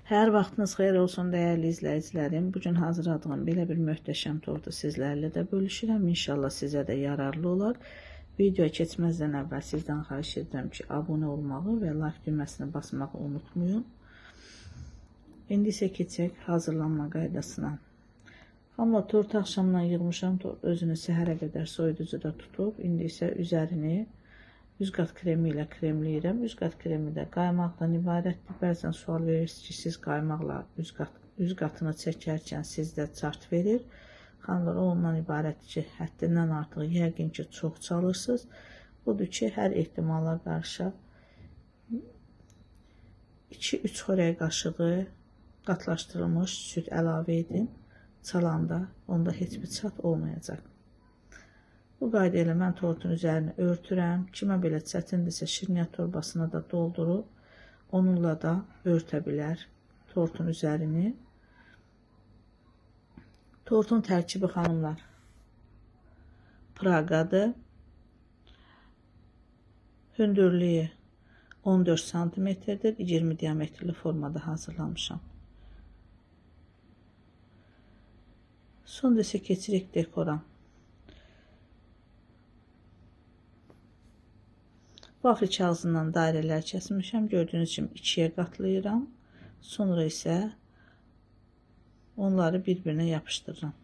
Hər vaxtınız xeyir olsun dəyərli izləyicilərim. Bugün hazırladığım belə bir möhtəşəm tortu sizlərlə də bölüşürəm. İnşallah sizə də yararlı olar. Videoya keçməzdən əvvəl sizdən xahiş edirəm ki, abunə olmağı və like düyməsini basmağı unutmayın. İndi isə keçək hazırlanma qaydasına. Amma tortu axşamdan yığmışam. Tort özünü səhərə qədər soyuducuda tutub. İndi isə üzərini 100 qat kremi ilə kremləyirəm. 100 qat kremi də qaymaqdan ibarətdir. Bəzən sual verirsiniz ki, siz qaymaqla 100 qatını çəkərkən sizdə çart verir. Xanımlar, ondan ibarətdir ki, həddindən artıq yəqin ki, çox çalışırsınız. Budur ki, hər ehtimala qarşı 2-3 xörək qaşığı qatlaşdırılmış süd əlavə edin. Çalanda onda heç bir çat olmayacaq. Bu qayda ilə mən tortun üzərini örtürəm. Kimə belə çətindirsə şirniyyat torbasına da doldurub onunla da örtə bilər tortun üzərini. Tortun tərkibi xanımlar Praqadır. Hündürlüyü 14 santimetrdir. 20 diametrli formada hazırlamışam. Sonra isə keçirik dekora. Vafli kağızından dairələr kəsmişəm. Gördüyünüz kimi 2-yə qatlayıram. Sonra isə onları bir-birinə yapışdırıram.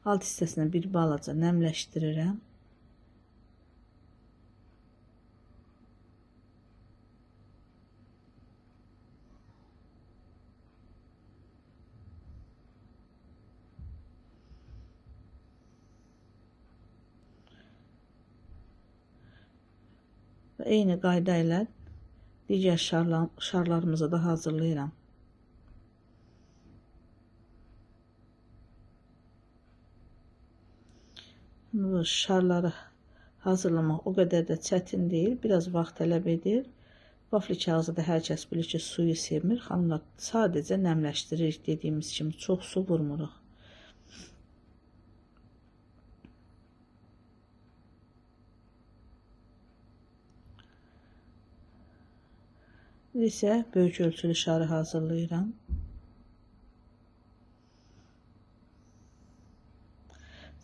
Alt hissəsini bir balaca nəmləşdirirəm. Və eyni qayda ilə digər şarlarımızı da hazırlayıram. Bu şarları hazırlamaq o qədər də çətin deyil. Biraz vaxt tələb edir. Vafli kağızı da hər kəs bilir ki, suyu sevmir. Xanımlar, sadəcə nəmləşdiririk dediyimiz kimi. Çox su vurmuruq. İndi isə böyük ölçülü şarı hazırlayıram.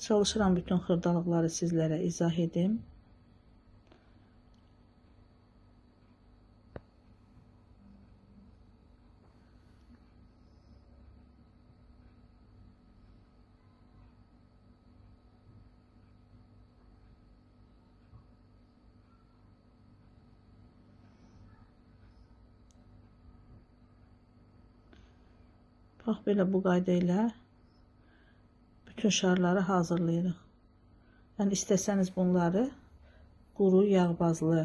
Çalışıram bütün xırdalıqları sizlərə izah edim. Bax, belə bu qayda ilə bütün şarları hazırlayırıq. Yəni, istəsəniz bunları quru, yağbazlı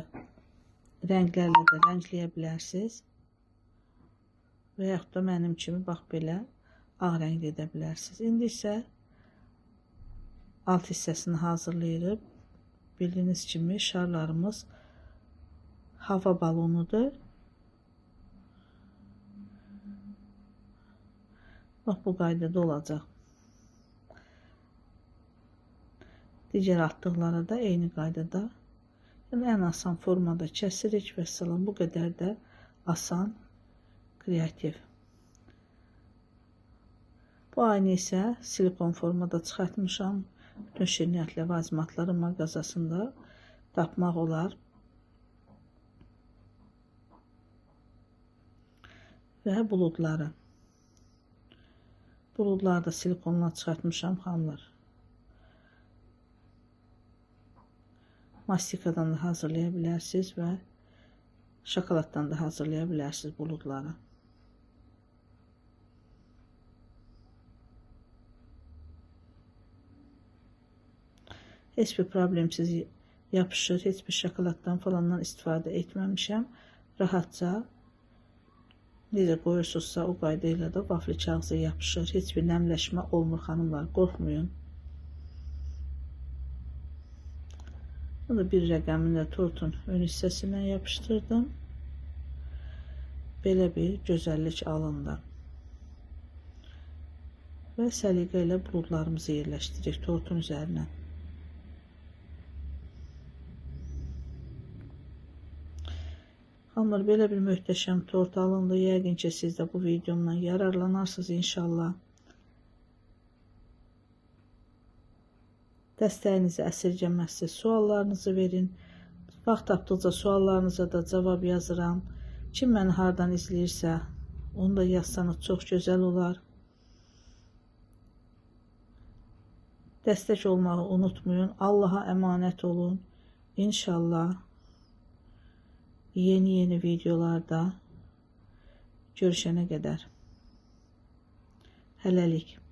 rənglərlə də rəngləyə bilərsiniz. Və yaxud da mənim kimi, bax, belə ağ rənglə edə bilərsiniz. İndi isə alt hissəsini hazırlayırıq. Bildiyiniz kimi şarlarımız hava balonudur. Bax, bu qaydada olacaq. Digər atdıqları da eyni qaydada. Yəni, ən asan formada kəsirik və salam. Bu qədər də asan, kreativ. Bu ayını isə silikon formada çıxartmışam. Bütün şirniyyat ləvazimatları mağazasında tapmaq olar. Və buludları. Buludları da silikonla çıxartmışam xanımlar. Mastikadan da hazırlaya bilərsiniz və şokoladdan da hazırlaya bilərsiniz buludları. Heç bir problemsiz yapışır. Heç bir şokoladdan falandan istifadə etməmişəm. Rahatca necə qoyursunuzsa o qayda ilə də vafli kağızı yapışır. Heç bir nəmləşmə olmur xanımlar. Qorxmayın. Bu da bir rəqəmini də tortun ön hissəsindən yapışdırdım. Belə bir gözəllik alındı. Və səliqə ilə buludlarımızı yerləşdiririk tortun üzərinə. Xanımlar, belə bir möhtəşəm tort alındı. Yəqin ki, siz də bu videomdan yararlanarsınız inşallah. Dəstəyinizi əsirgəməzsiniz. Suallarınızı verin. Vaxt tapdıqca suallarınıza da cavab yazıram. Kim məni hardan izləyirsə, onu da yazsanız çox gözəl olar. Dəstək olmağı unutmayın. Allaha əmanət olun. İnşallah yeni videolarda görüşənə qədər. Hələlik.